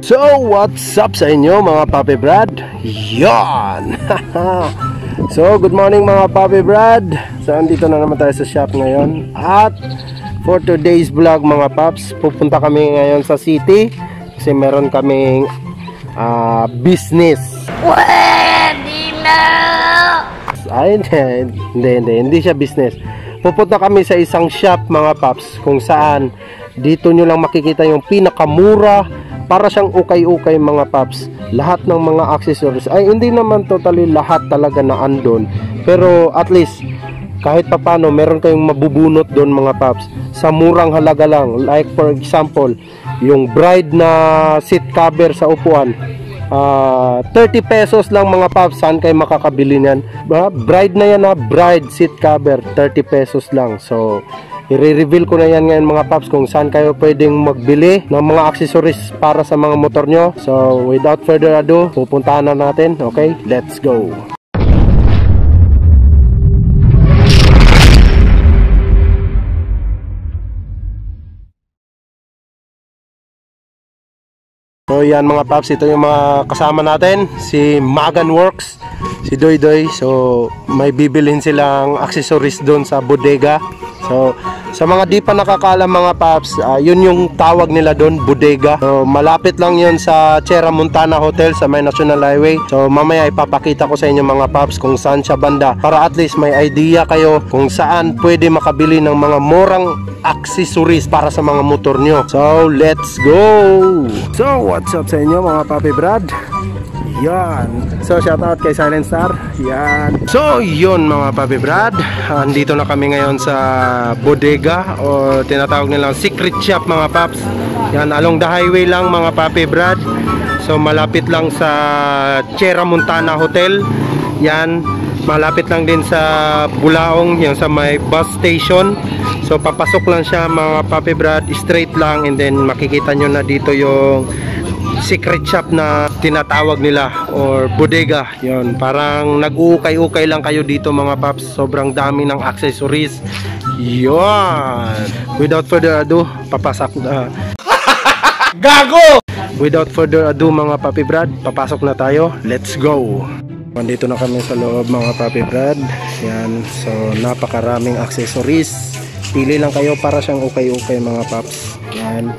So, what's up sa inyo mga Papi Brad? Yan! So, good morning mga Papi Brad. So, andito na naman tayo sa shop ngayon. At for today's vlog mga Paps, pupunta kami ngayon sa city kasi meron kaming business. Pwede na! Ay, hindi siya business. Pupunta kami sa isang shop mga Paps kung saan dito nyo lang makikita yung pinakamura. Para siyang ukay-ukay mga Paps. Lahat ng mga accessories, ay hindi naman totally lahat talaga na andon, pero at least kahit papano meron kayong mabubunot doon mga Paps sa murang halaga lang. Like for example, yung bride na seat cover sa upuan, 30 pesos lang mga Paps. Saan kayo makakabili niyan? Bride na yan na bride seat cover, 30 pesos lang. So i-reveal ko na yan ngayon mga Paps kung saan kayo pwedeng magbili ng mga accessories para sa mga motor nyo. So without further ado, pupuntahan na natin. Okay, let's go. So yan mga Paps, ito yung mga kasama natin, si Magan Works, si Doy Doy. So may bibilhin silang accessories doon sa bodega. So sa mga di pa nakakaalam mga Paps, yun yung tawag nila doon, bodega. So malapit lang yun sa Sierra Montana Hotel sa may National Highway. So mamaya ipapakita ko sa inyo mga Paps kung saan siya banda, para at least may idea kayo kung saan pwede makabili ng mga murang accessories para sa mga motor nyo. So let's go. So what's up sa inyo mga Papi Brad? Yan. So shout out kay Silent Star. Yan. So yun mga Papi Brad, andito na kami ngayon sa bodega o tinatawag nilang secret shop mga Paps. Yan, along the highway lang mga Papi Brad. So malapit lang sa Sierra Montana Hotel. Yan, malapit lang din sa Bulaong, yung sa may bus station. So papasok lang siya mga Papi Brad, straight lang, and then makikita nyo na dito yung secret shop na tinatawag nila or bodega. Yun, parang nag-uukay-ukay lang kayo dito mga Paps. Sobrang dami ng accessories. Yun. Without further ado, papasok na. Gago! Without further ado mga Papi Brad, papasok na tayo. Let's go. Nandito na kami sa loob mga Papi Brad. Yan. So napakaraming accessories. Pili lang kayo, para siyang ukay-ukay mga Paps. Yan.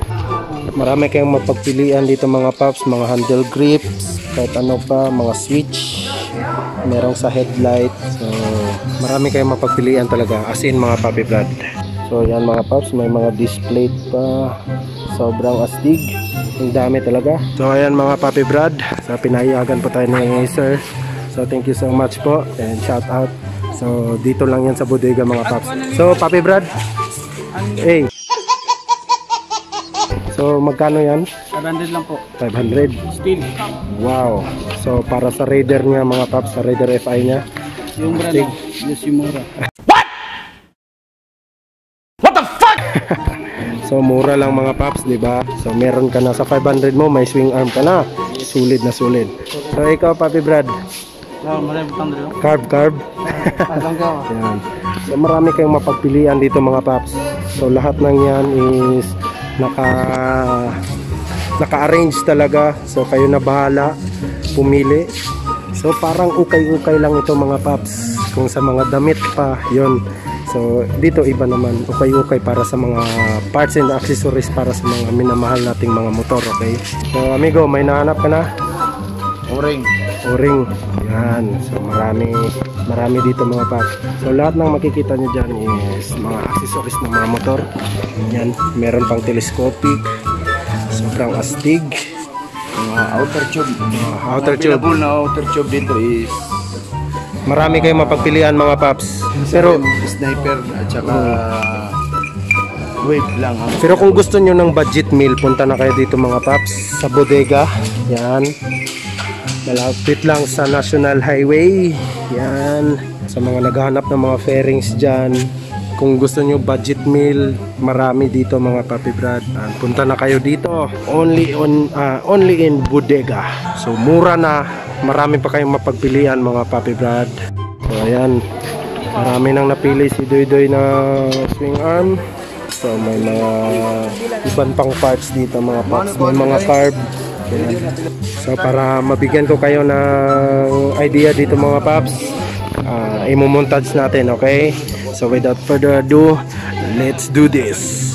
Marami kayong mapagpilian dito mga Paps, mga handle grips, kahit ano pa, mga switch, merong sa headlight. So marami kayong mapagpilian talaga, as in mga Papi Brad. So yan mga Paps, may mga display pa, sobrang astig, ang dami talaga. So ayan mga Papi Brad, sa pinahiyagan po tayo ng sir. So thank you so much po and shout out. So dito lang yan sa bodega mga Paps. So Papi Brad, hey, so magkano yan? 500 lang po. 500? Steel. Wow. So para sa Raider niya mga Paps, sa Raider FI niya, Yung brand no? Yoshimura. What? What the fuck? So mura lang mga Paps, di ba? So meron ka na sa 500 mo, may swing arm ka na. Sulit na sulit. So ikaw Papi Brad, carb. Yan. So marami kayong mapagpilian dito mga Paps. So lahat ng yan is naka-arrange talaga. So kayo na bahala pumili. So parang ukay-ukay lang ito mga Paps. Kung sa mga damit pa, yon. So dito iba naman, ukay-ukay para sa mga parts and accessories para sa mga minamahal nating mga motor. Okay. So amigo, may nahanap ka na? O-ring. Yan. So marami dito mga Paps. So lahat ng makikita nyo dyan is mga accessories ng mga motor. Yan. Meron pang telescopic, sobrang astig, Outer tube. outer tube. Available na outer tube dito is Marami kayong mapagpilian mga Paps. Pero sniper at saka wave lang. pero kung gusto nyo ng budget meal, punta na kayo dito mga Paps sa bodega. Yan. Malapit lang sa National Highway. Yan. Sa mga naghahanap ng mga fairings dyan, kung gusto nyo budget meal, marami dito mga Papi Brad. Punta na kayo dito. Only in bodega. So mura na. Marami pa kayong mapagpilian mga Papi Brad. So ayan. Marami nang napili si Doy Doy na swing arm. So may mga ibang pang parts dito mga Paps. May mga carb. So para mabigyan ko kayo ng idea dito mga paps, imo-montage natin, okay? So without further ado, let's do this.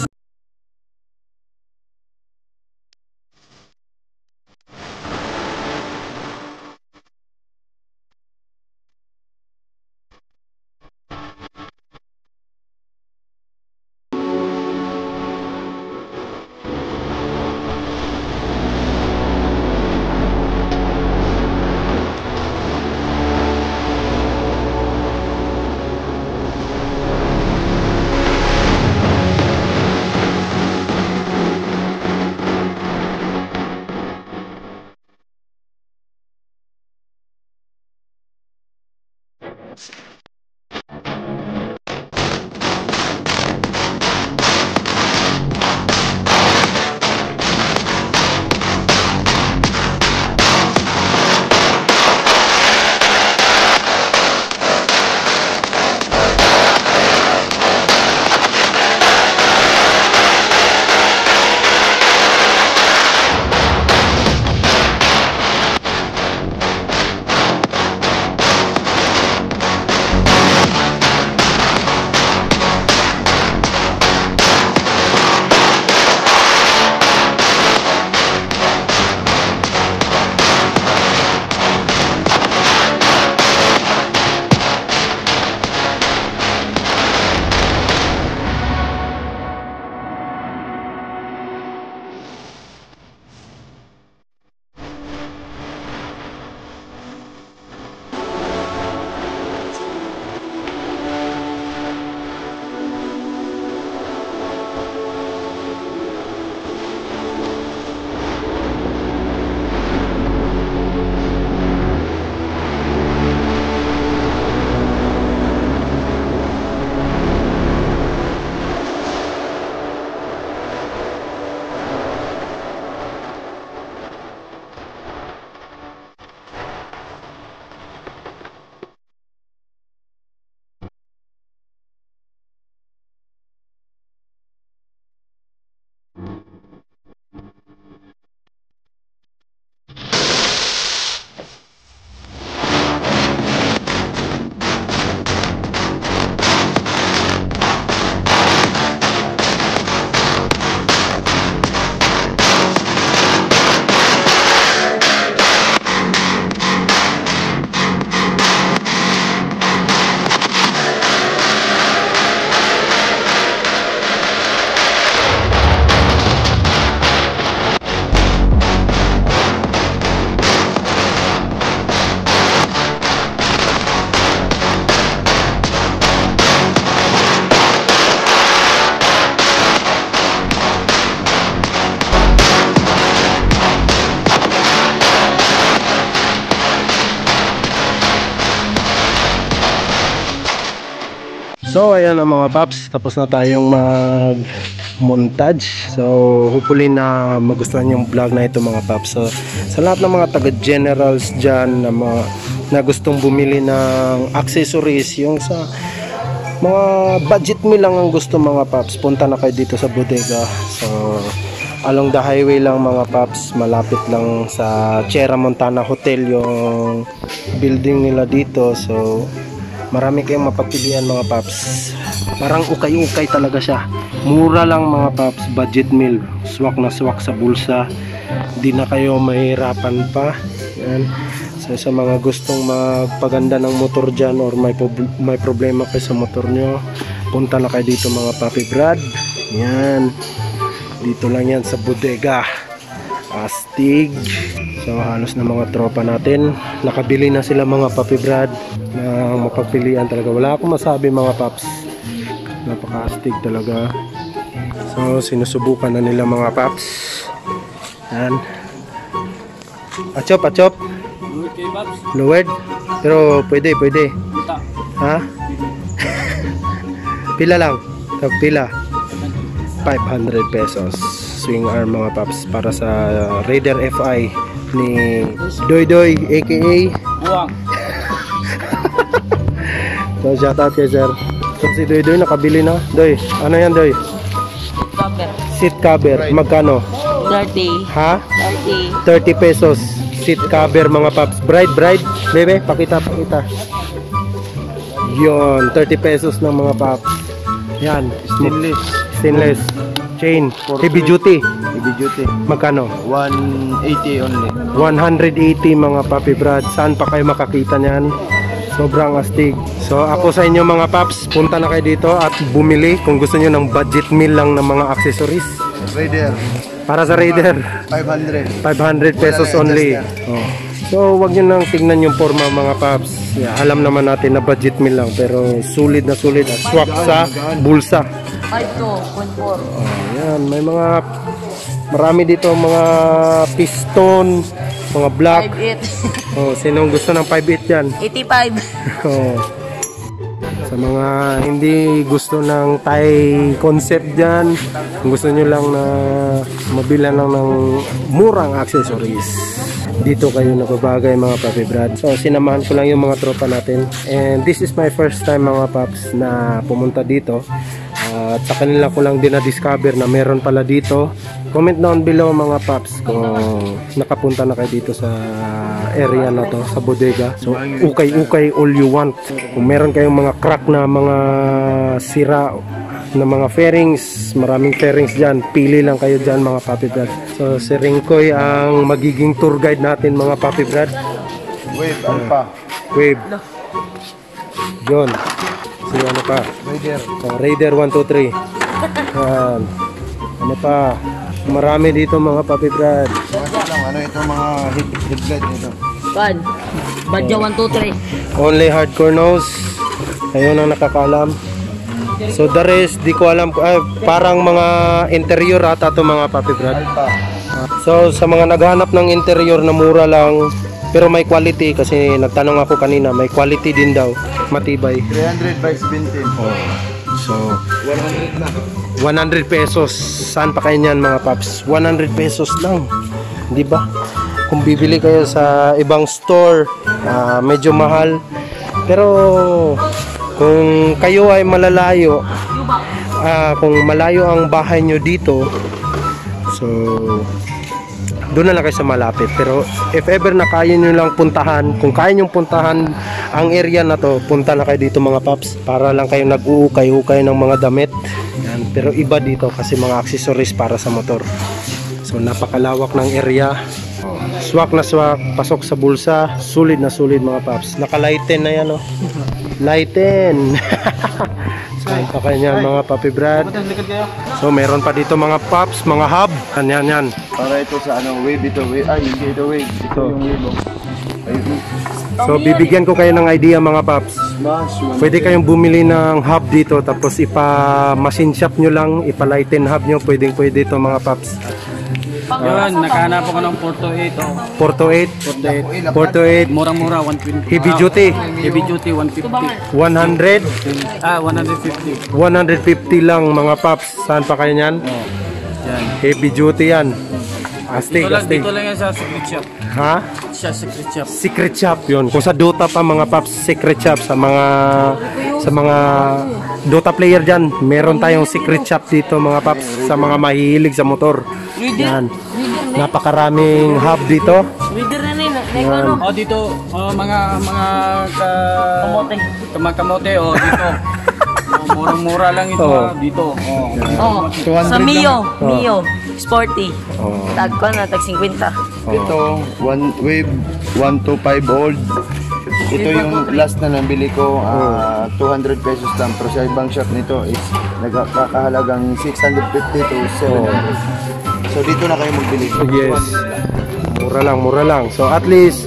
So ayan na mga paps, tapos na tayong mag-montage. So hopefully na magustuhan yung vlog na ito mga paps. So sa lahat ng mga taga-generals dyan na gustong bumili ng accessories, yung sa mga budget meal lang ang gusto mga paps, punta na kayo dito sa bodega. So along the highway lang mga paps, malapit lang sa Sierra Montana Hotel yung building nila dito. So marami kayong mapagpilian mga paps, parang ukay-ukay talaga siya, mura lang mga paps, budget meal, swak na swak sa bulsa, di na kayo mahirapan pa. Yan. So sa mga gustong magpaganda ng motor dyan or may problema kayo sa motor nyo, punta na kayo dito mga Papi Brad. Yan, dito lang yan sa bodega Astig. So halos na mga tropa natin nakabili na sila mga Papi Brad, na mapagpilian talaga, wala akong masabi mga paps, napaka-astig talaga. So sinusubukan na nila mga paps. Yan, achop lowered, pero pwede ha. Pila lang, pila 500 pesos swing arm mga paps para sa Raider FI ni Doy aka Buwang. So shoutout kay sir. So si Doy nakabili na. Doy, ano yan Doy? Cover. Seat cover, magkano? 30. Ha? 30. 30 pesos. Seat cover mga paps. Bride, bebe, pakita. Yon, 30 pesos ng mga paps. Yan, stainless. Chain, heavy duty. Heavy duty. Magkano? 180 only. 180 mga papi brad. Saan pa kayo makakita niyan? Sobrang astig. So ako sa inyo mga paps, punta na kayo dito at bumili kung gusto niyo ng budget meal lang ng mga accessories. Raider. Para sa Raider, 500. 500 pesos only. Oh. So wag niyo nang tignan yung forma mga paps. Yeah, alam naman natin na budget meal lang pero sulit na sulit. Swak sa bulsa. 5 to 1.4. Yan, may mga marami dito mga piston, mga black. 5.8. Oh, sinong gusto ng 5.8 yan? 85. Oh. Sa mga hindi gusto ng Thai concept dyan, kung gusto nyo lang na mabilan lang ng murang accessories, dito kayo nababagay mga papi brad. So sinamahan ko lang yung mga tropa natin and this is my first time mga paps na pumunta dito. At sa kanila ko lang din na-discover na meron pala dito. Comment down below mga paps kung nakapunta na kayo dito sa area na to, sa bodega. So ukay all you want. Kung meron kayong mga crack na mga sira na mga fairings, maraming fairings dyan, pili lang kayo dyan mga papi brad. So si Ringkoy ang magiging tour guide natin mga papi brad. Wave, Alpha. Wave John. Si ano pa? Raider. Raider 1, 2, 3. Yan. Ano pa? Marami dito mga papi brad. Ano ito mga headlight nito? Pan. Badya 1, 2, 3. Only hardcore knows. Ayun ang nakakalam. So the rest, di ko alam. Parang mga interior ata to mga papi brad. Alpha. So sa mga naghahanap ng interior na mura lang pero may quality, kasi nagtanong ako kanina, may quality din daw, matibay. 300 by 17. Oh. So 100 na. 100 pesos. Saan pa kayo niyan mga paps? 100 pesos lang. Di ba? Kung bibili kayo sa ibang store, medyo mahal. Pero kung kayo ay malalayo, kung malayo ang bahay nyo dito, so doon na lang kayo sa malapit. Pero if ever na kaya nyo lang puntahan, kung kaya nyo puntahan ang area na to, punta na kayo dito mga paps, para lang kayo nag-uukay-ukay ng mga damit. Yan. Pero iba dito kasi mga accessories para sa motor. So napakalawak ng area. Swak na swak, pasok sa bulsa, sulit na sulit mga paps. Naka-lighten na yan, oh. Lighten. So pa kanya mga papi brad. So meron pa dito mga paps, mga hub. Yan. Para ito sa ano, wave ito. Wave. Ay, hindi ito wave. Ito yung wave. So bibigyan ko kayo ng idea mga paps. Pwede kayong bumili ng hub dito, tapos ipa-machine shop nyo lang, ipa-lighten hub nyo. Pwede ito mga paps. Yun, nakahanap ako ng 428. 428. Murang-mura, 120. Heavy duty. Heavy duty, 150. 100. 150. 150 lang mga paps. Saan pa kayo niyan? Yan. Heavy duty yan. Astig. Dito lang yan sa secret shop. Ha? Siya secret shop. Secret shop yun. Kung sa Dota pa mga paps, secret shop sa mga Dota player dyan, meron tayong secret shop dito mga paps, sa mga mahihilig sa motor. Yan. Napakaraming hub dito. Reader na nila. Ano? Oh, dito, mga Kamote. kamote, oh, dito. Murang-mura lang ito, Oh. dito. Oh. 200 Sa Mio. Oh. Mio. Sporty. Oh. Tag ko na, tag 50. Ito, wave 125 old. Ito yung last na nabili ko, 200 pesos lang. Pero sa ibang shop nito is nagkakahalagang 650 to 700. So dito na kayo magbili. Yes. Mura lang. So at least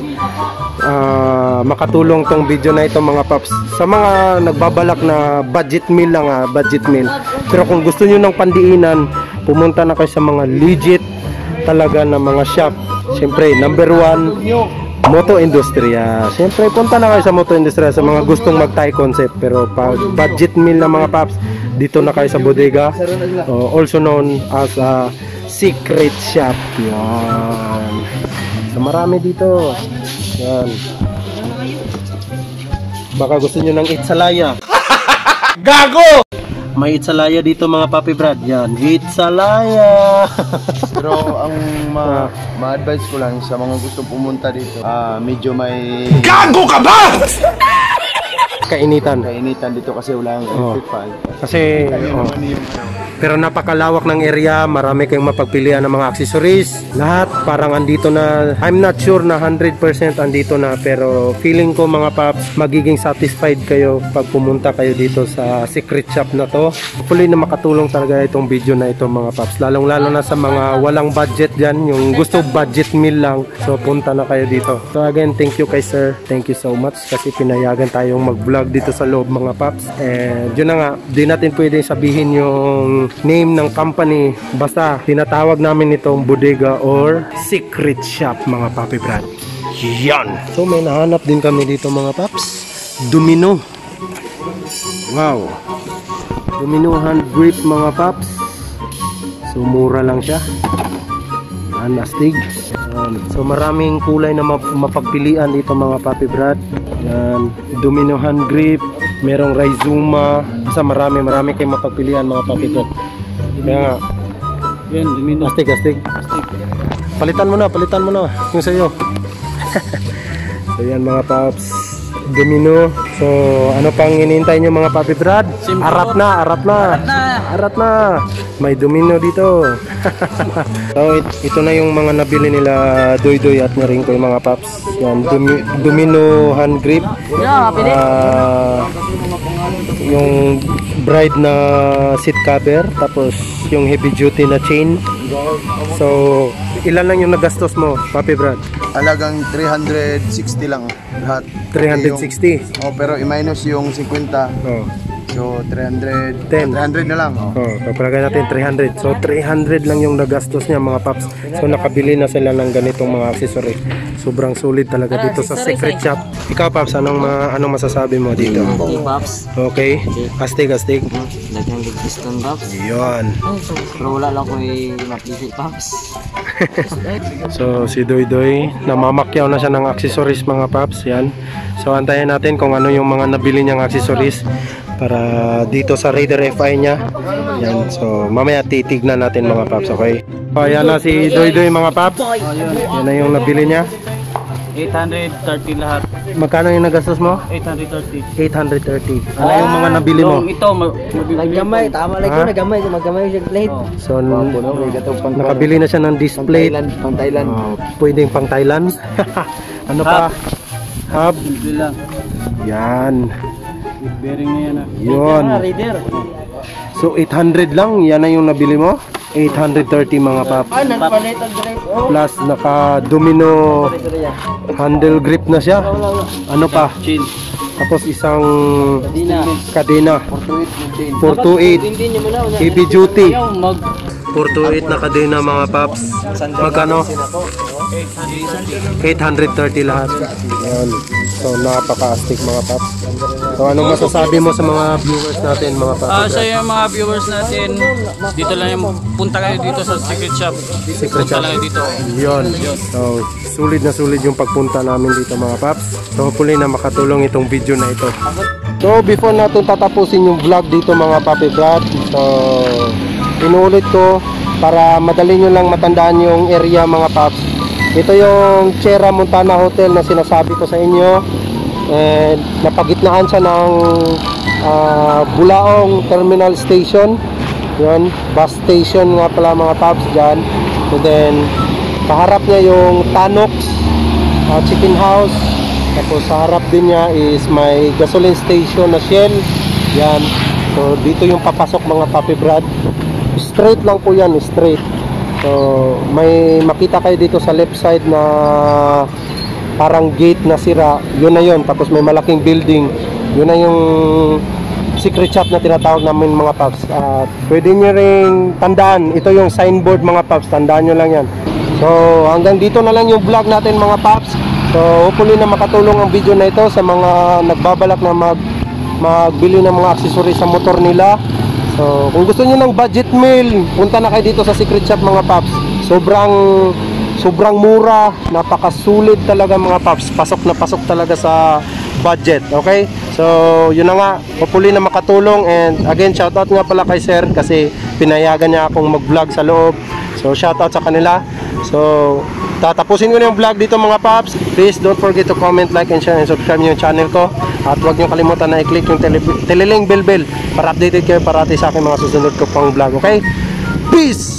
makatulong tong video na ito mga paps sa mga nagbabalak na budget meal lang, budget meal. Pero kung gusto niyo ng pandiinan, pumunta na kayo sa mga legit talaga na mga shop. Siyempre, number 1, Moto Industria. Siyempre, punta na kayo sa Moto Industria sa mga gustong mag-Thai concept. Pero pag budget meal na mga paps, dito na kayo sa bodega, also known as secret shop. Yan. So, marami dito. Yan. Baka gusto nyo ng itsalaya. Gago! May Itsalaya dito mga Papi Brad. Yan, Itsalaya. Pero ang ma-advise ko lang sa mga gustong pumunta dito, medyo may Kainitan. kainitan dito kasi wala ang electric fan. Kasi, pero napakalawak ng area, marami kayong mapagpilian ng mga accessories. Lahat parang andito na. I'm not sure na 100% andito na, pero feeling ko mga paps, magiging satisfied kayo pag pumunta kayo dito sa secret shop na to. Hopefully na makatulong talaga itong video na ito mga paps. Lalong lalo na sa mga walang budget dyan, yung gusto budget meal lang. So punta na kayo dito. So again, thank you kay sir. Thank you so much kasi pinayagan tayong mag-vlog dito sa loob mga paps. And yun na nga, di natin pwedeng sabihin yung name ng company, basta tinatawag namin itong bodega or secret shop mga Papi Brad. Yan! So may nahanap din kami dito mga paps, Domino. Wow, Domino hand grip mga paps. So mura lang siya. Yan, astig. So maraming kulay na mapagpilian dito mga Papi Brad. Yan, Domino hand grip, merong Rizuma, basta marami kayong mapagpilian mga Papi Brad. Kaya nga, Yan, Domino. astig. Palitan mo na yung sa'yo. So yan mga paps, Domino. So ano pang hinihintay nyo mga Papi Brad? Arap na. May Domino dito. So ito na yung mga nabili nila Doy at Naring ko yung mga paps. Yan, Domino hand grip. Yeah, pili. Yung bride na seat cover, tapos yung heavy duty na chain. So ilan lang yung nagastos mo Papi Brad? Halagang 360 lang lahat. 360. Pero i-minus yung 50. Oh. So 300 10. 300 na lang. Oh, papalagay natin 300. So 300 lang yung nagastos niya mga paps. So nakabili na sila ng ganitong mga accessory. Sobrang solid talaga dito sa secret shop. Ikaw paps, anong masasabi mo dito? Okay, Pops. Okay. Astig. Dagang piston, Pops. Yun. Pero wala lang ko mapili, Pops. So si Doy namamakyaw na siya ng accessories mga paps. Yan. So antayin natin kung ano yung mga nabili niyang accessories para dito sa Raider FI niya. Yan. So mamaya titignan natin mga paps, okay? So ayan na si Doy mga paps. Yan na yung nabili niya. 830 lahat. Magkano yung nagastos mo? 830. 830. Ano yung mga nabili mo? Yung ito, Naggamay, tama lang Ha? ko, magamay siya plate. So nakabili na siya ng display. Pang Thailand. Pwedeng pang Thailand. Ano pa? Hub. Hindi lang. Yan. Bearing na yan. Yun. Raider. So 800 lang, yan na yung nabili mo? 830 mga paps. Nagpalit ang drive. Plus naka Domino handle grip na siya. Ano pa? Chin. Tapos isang Dina. kadena 428 Hindi niyo muna. heavy duty. Yung 428 na kadena mga paps. Magkano? 830 lahat. Yan. So napaka-astig mga paps. So anong masasabi mo sa mga viewers natin mga paps? sa yung mga viewers natin, dito lang yung punta kayo dito sa secret shop. Secret Punta shop. lang kayo dito. Yun. So, sulit yung pagpunta namin dito mga paps. So, hopefully na makatulong itong video na ito. So, before natin tatapusin yung vlog dito mga Papi Brad, so, inuulit ko para madali nyo lang matandaan yung area mga paps. Ito yung Sierra Montana Hotel na sinasabi ko sa inyo. And napagitnaan siya ng Bulaong Terminal Station. Yun, bus station nga pala mga paps dyan. And then kaharap niya yung Tanox Chicken House. Tapos sa harap din niya is may gasoline station na Shell. Yan. So dito yung papasok mga Papi Brad. Straight lang po yan, straight. So may makita kayo dito sa left side na parang gate na sira. Yun na yun. Tapos may malaking building. Yun na yung secret shop na tinatawag namin mga paps. Pwede nyo ring tandaan, ito yung signboard mga paps, tandaan nyo lang yan. So hanggang dito na lang yung vlog natin mga paps. So hopefully na makatulong ang video na ito sa mga nagbabalak na magbili ng mga accessories sa motor nila. So kung gusto nyo ng budget meal, punta na kayo dito sa secret shop mga paps. Sobrang mura, napakasulit talaga mga paps. Pasok na pasok talaga sa budget, okay? So, yun na nga, hopefully na makatulong. And again, shoutout nga pala kay Sir kasi pinayagan niya akong mag-vlog sa loob. So, shoutout sa kanila. So, tatapusin ko na yung vlog dito mga paps. Please don't forget to comment, like, and share, and subscribe yung channel ko. At huwag niyo kalimutan na i-click yung teleling bell para updated kayo parati sa aking mga susunod ko pang vlog. Okay? Peace!